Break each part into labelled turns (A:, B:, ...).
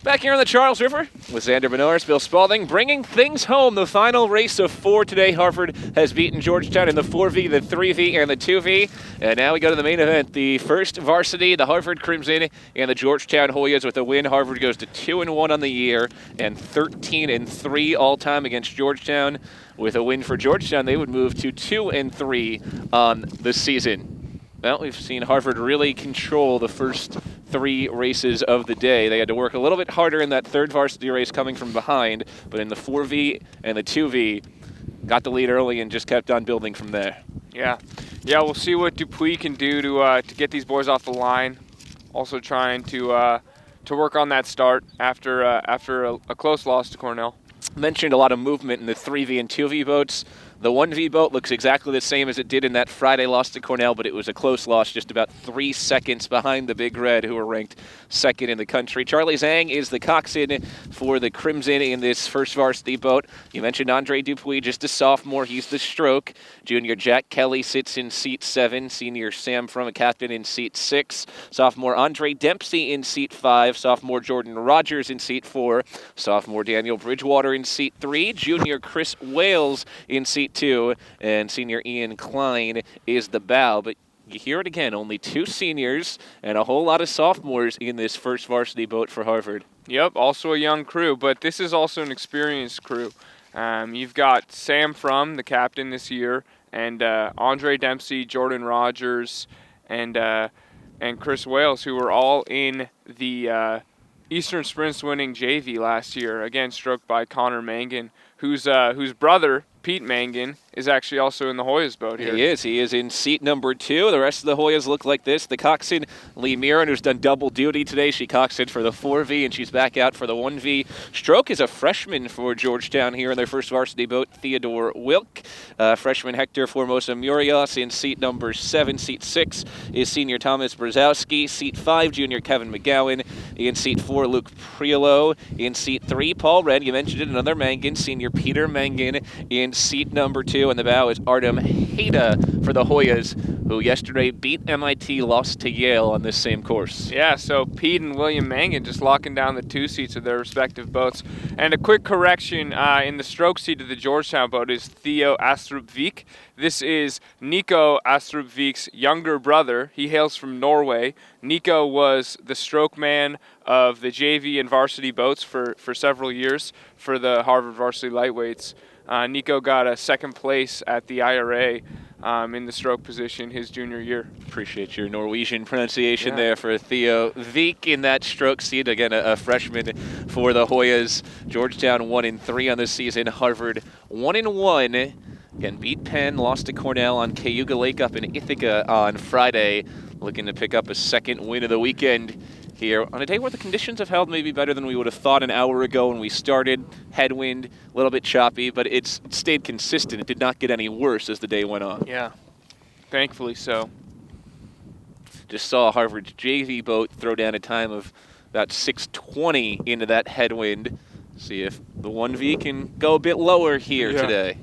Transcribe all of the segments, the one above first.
A: Back here on the Charles River with Xander Benoris, Bill Spalding, bringing things home. The final race of 4 today. Harvard has beaten Georgetown in the 4V, the 3V, and the 2V. And now we go to the main event. The first varsity, the Harvard Crimson, and the Georgetown Hoyas with a win. Harvard goes to 2-1 on the year and 13-3 all-time against Georgetown. With a win for Georgetown, they would move to 2-3 on the season. Well, we've seen Harvard really control the first 3 races of the day. They had to work a little bit harder in that third varsity race coming from behind, but in the 4V and the 2V, got the lead early and just kept on building from there.
B: Yeah, we'll see what Dupuis can do to get these boys off the line. Also trying to work on that start after a close loss to Cornell.
A: Mentioned a lot of movement in the 3V and 2V boats. The 1V boat looks exactly the same as it did in that Friday loss to Cornell, but it was a close loss, just about 3 seconds behind the Big Red, who were ranked second in the country. Charlie Zhang is the coxswain for the Crimson in this first varsity boat. You mentioned Andre Dupuis, just a sophomore. He's the stroke. Junior Jack Kelly sits in seat 7. Senior Sam From, a captain, in seat 6. Sophomore Andre Dempsey in seat 5. Sophomore Jordan Rogers in seat 4. Sophomore Daniel Bridgewater in seat 3. Junior Chris Wales in seat 2, and senior Ian Klein is the bow. But you hear it again, only 2 seniors and a whole lot of sophomores in this first varsity boat for Harvard.
B: Yep, also a young crew, but this is also an experienced crew. You've got Sam From, the captain this year, and Andre Dempsey, Jordan Rogers, and Chris Wales, who were all in the Eastern Sprints winning JV last year, again stroked by Connor Mangan, whose brother, Pete Mangan, is actually also in the Hoyas boat here.
A: He is in seat number 2. The rest of the Hoyas look like this. The coxswain, Lee Mirren, who's done double duty today. She coxswained for the 4V, and she's back out for the 1V. Stroke is a freshman for Georgetown here in their first varsity boat, Theodore Wilk. Freshman Hector Formosa Murios in seat number 7. Seat 6 is senior Thomas Brzezowski. Seat 5, junior Kevin McGowan. In seat 4, Luke Priolo. In seat 3, Paul Red. You mentioned it, another Mangan, senior Peter Mangan in seat number 2, and the bow is Artem Hayda for the Hoyas, who yesterday beat MIT, lost to Yale on this same course.
B: Yeah, so Pete and William Mangan just locking down the 2 seats of their respective boats. And a quick correction, in the stroke seat of the Georgetown boat is Theo Astrupvik. This is Nico Astrupvik's younger brother. He hails from Norway. Nico was the stroke man of the JV and varsity boats for several years for the Harvard varsity lightweights. Nico got a second place at the IRA in the stroke position his junior year.
A: Appreciate your Norwegian pronunciation there for Theo Vik in that stroke seat. Again, a freshman for the Hoyas. Georgetown 1-3 on this season. Harvard 1-1. Again, beat Penn, lost to Cornell on Cayuga Lake up in Ithaca on Friday. Looking to pick up a second win of the weekend here on a day where the conditions have held maybe better than we would have thought an hour ago when we started. Headwind, a little bit choppy, but it stayed consistent. It did not get any worse as the day went on.
B: Yeah, thankfully so.
A: Just saw Harvard's JV boat throw down a time of about 6:20 into that headwind. See if the 1V can go a bit lower here today.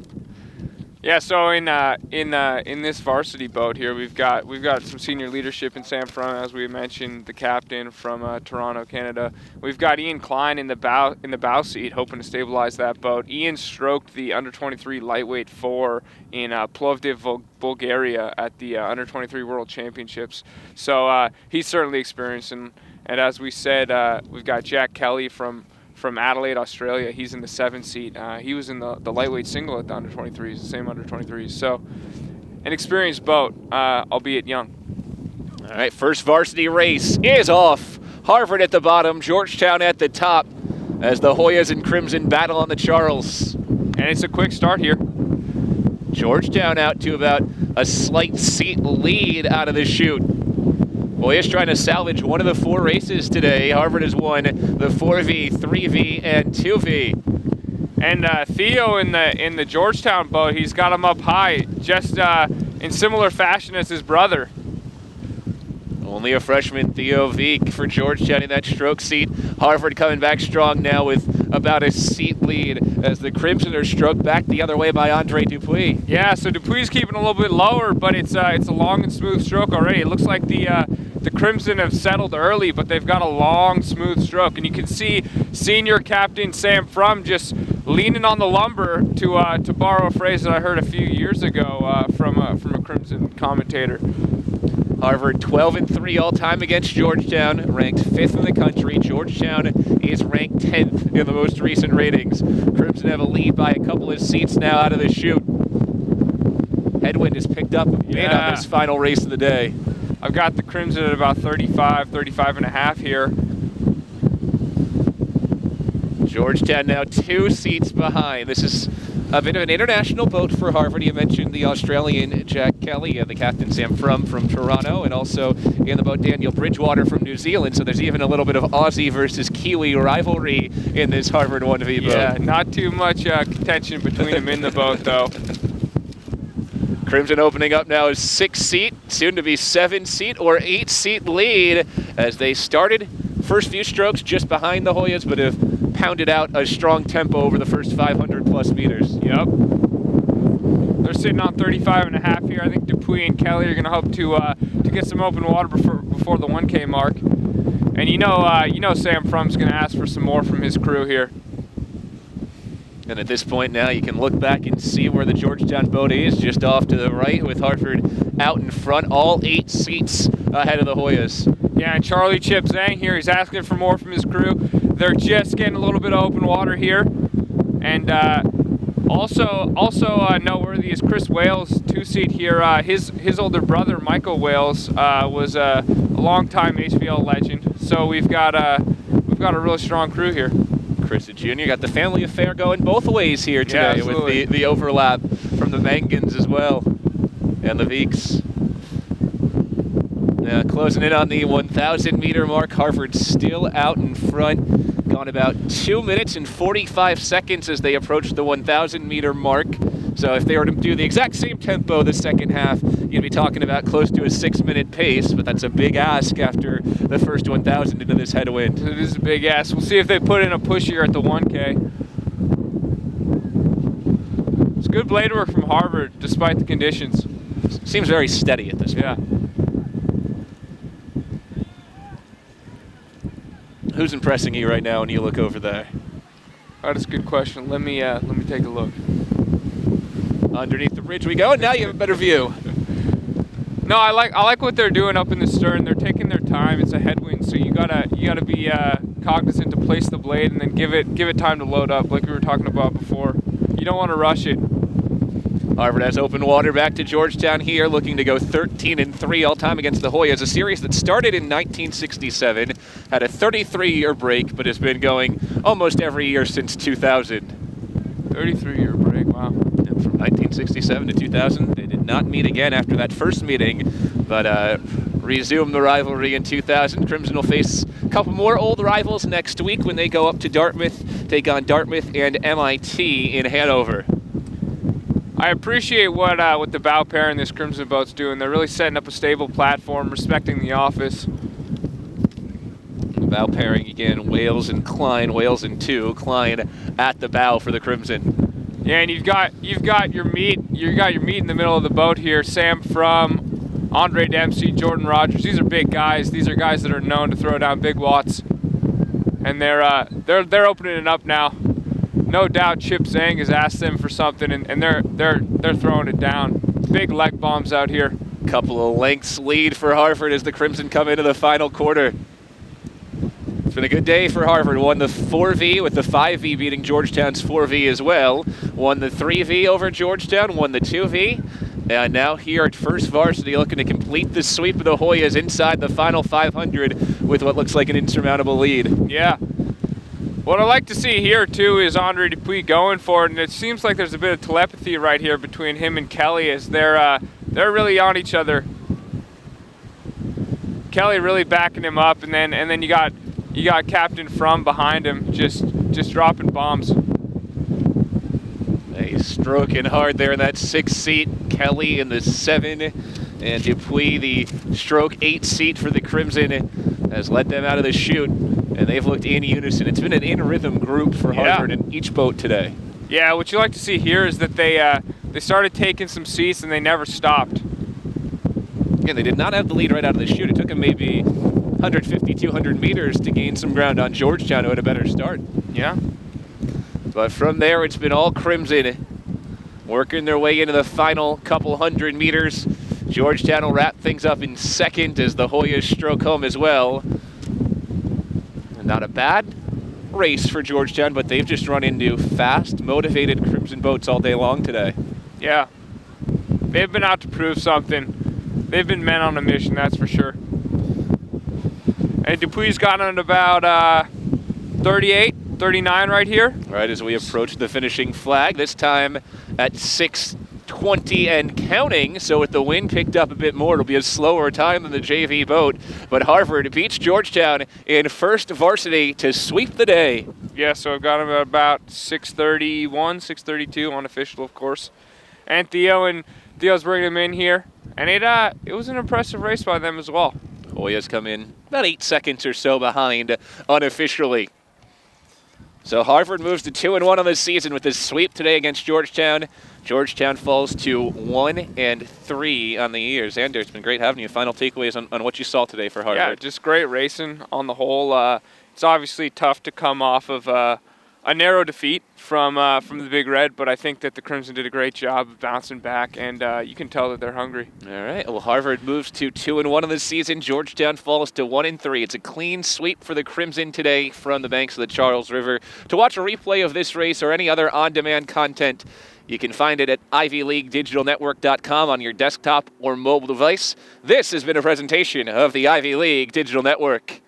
B: Yeah, so in this varsity boat here, we've got some senior leadership in Sam From, as we mentioned, the captain from Toronto, Canada. We've got Ian Klein in the bow seat, hoping to stabilize that boat. Ian stroked the under-23 lightweight 4 in Plovdiv, Bulgaria, at the under-23 World Championships. So he's certainly experienced, and as we said, we've got Jack Kelly from Adelaide, Australia. He's in the 7 seat. He was in the lightweight single at the under-23s, the same under-23s. So an experienced boat, albeit young.
A: All right, first varsity race is off. Harvard at the bottom, Georgetown at the top as the Hoyas and Crimson battle on the Charles.
B: And it's a quick start here.
A: Georgetown out to about a slight seat lead out of the chute. Hoyas trying to salvage one of the 4 races today. Harvard has won the 4V, 3V, and 2V.
B: And Theo in the Georgetown boat, he's got him up high, just in similar fashion as his brother.
A: Only a freshman, Theo Vik, for Georgetown in that stroke seat. Harvard coming back strong now with about a seat lead as the Crimson are stroked back the other way by Andre Dupuis.
B: Yeah, so Dupuis keeping a little bit lower, but it's a long and smooth stroke already. It looks like the the Crimson have settled early, but they've got a long, smooth stroke, and you can see senior captain Sam Frum just leaning on the lumber, to borrow a phrase that I heard a few years ago from a Crimson commentator.
A: Harvard 12-3 all-time against Georgetown, ranked 5th in the country. Georgetown is ranked 10th in the most recent ratings. Crimson have a lead by a couple of seats now out of the chute. Headwind has picked up a bit on this final race of the day.
B: I've got the Crimson at about 35 and a half here.
A: Georgetown now 2 seats behind. This is a bit of an international boat for Harvard. You mentioned the Australian Jack Kelly and the captain Sam Frum from Toronto, and also in the boat Daniel Bridgewater from New Zealand. So there's even a little bit of Aussie versus Kiwi rivalry in this Harvard 1V boat.
B: Yeah, not too much contention between them in the boat, though.
A: Crimson opening up now is 6-seat, soon to be 7-seat or 8-seat lead as they started first few strokes just behind the Hoyas, but have pounded out a strong tempo over the first 500 plus meters.
B: Yep. They're sitting on 35 and a half here. I think Dupuis and Kelly are going to hope to get some open water before the 1K mark. And you know Sam Frum's going to ask for some more from his crew here.
A: And at this point now, you can look back and see where the Georgetown boat is, just off to the right, with Harvard out in front, all 8 seats ahead of the Hoyas.
B: Yeah, and Charlie Chip Zhang here, he's asking for more from his crew. They're just getting a little bit of open water here. And also noteworthy is Chris Wales, 2-seat here. His older brother, Michael Wales, was a longtime HVL legend. So we've got a really strong crew here.
A: Chris Jr. got the family affair going both ways here today,
B: yeah,
A: with the overlap from the Mangans as well, and the Veeks. Closing in on the 1,000 meter mark. Harvard still out in front. Gone about 2 minutes and 45 seconds as they approach the 1,000 meter mark. So if they were to do the exact same tempo the second half, you'd be talking about close to a 6-minute pace, but that's a big ask after the first 1,000 into this headwind.
B: It is a big ask. We'll see if they put in a push here at the 1K. It's good blade work from Harvard despite the conditions.
A: Seems very steady at this point.
B: Yeah.
A: Who's impressing you right now when you look over there?
B: That is a good question. Let me take a look.
A: Underneath the bridge we go, and now you have a better view.
B: No, I like what they're doing up in the stern. They're taking their time. It's a headwind, so you gotta be cognizant to place the blade and then give it time to load up, like we were talking about before. You don't want to rush it.
A: Harvard has open water back to Georgetown here, looking to go 13-3 all-time against the Hoyas, a series that started in 1967, had a 33-year break, but has been going almost every year since 2000.
B: 33-year break, wow.
A: And from 1967 to 2000, they did not meet again after that first meeting, but resumed the rivalry in 2000. Crimson will face a couple more old rivals next week when they go up to Dartmouth, take on Dartmouth and MIT in Hanover.
B: I appreciate what the bow pair in this Crimson boat's doing. They're really setting up a stable platform, respecting the office.
A: The bow pairing again, Wales and Klein. Wales in 2, Klein at the bow for the Crimson.
B: Yeah, and you've got your meat in the middle of the boat here. Sam Frum, Andre Dempsey, Jordan Rogers. These are big guys. These are guys that are known to throw down big watts, and they're opening it up now. No doubt Chip Zhang has asked them for something, and they're throwing it down. Big leg bombs out here.
A: Couple of lengths lead for Harvard as the Crimson come into the final quarter. It's been a good day for Harvard. Won the 4V with the 5V beating Georgetown's 4V as well. Won the 3V over Georgetown, won the 2V. And now here at First Varsity looking to complete the sweep of the Hoyas inside the final 500 with what looks like an insurmountable lead.
B: Yeah. What I like to see here, too, is Andre Dupuis going for it, and it seems like there's a bit of telepathy right here between him and Kelly as they're really on each other. Kelly really backing him up, and then you got Captain Frum behind him, just dropping bombs.
A: He's stroking hard there in that 6th seat. Kelly in the 7, and Dupuis, the stroke 8 seat for the Crimson, has led them out of the chute. And they've looked in unison. It's been an in-rhythm group for Harvard in each boat today.
B: Yeah, what you like to see here is that they started taking some seats and they never stopped.
A: Again, they did not have the lead right out of the chute. It took them maybe 150, 200 meters to gain some ground on Georgetown, who had a better start.
B: Yeah.
A: But from there, it's been all Crimson, working their way into the final couple hundred meters. Georgetown will wrap things up in second as the Hoyas stroke home as well. And not a bad race for Georgetown, but they've just run into fast, motivated Crimson boats all day long today.
B: Yeah. They've been out to prove something. They've been men on a mission, that's for sure. And Dupuy's got on about 38, 39 right here.
A: Right as we approach the finishing flag, this time at 6:20 and counting. So with the wind picked up a bit more, it'll be a slower time than the JV boat. But Harvard beats Georgetown in first varsity to sweep the day.
B: Yeah, so I've got him at about 6:31, 6:32 unofficial, of course. And Theo's bringing him in here. And it was an impressive race by them as well.
A: Hoyas come in about 8 seconds or so behind unofficially. So Harvard moves to 2-1 on the season with this sweep today against Georgetown. Georgetown falls to 1-3 on the year. Xander, it's been great having you. Final takeaways on what you saw today for Harvard.
B: Yeah, just great racing on the whole. It's obviously tough to come off of a narrow defeat from the Big Red, but I think that the Crimson did a great job of bouncing back, and you can tell that they're hungry.
A: All right. Well, Harvard moves to 2-1 on the season. Georgetown falls to 1-3. It's a clean sweep for the Crimson today from the banks of the Charles River. To watch a replay of this race or any other on-demand content, you can find it at ivyleaguedigitalnetwork.com on your desktop or mobile device. This has been a presentation of the Ivy League Digital Network.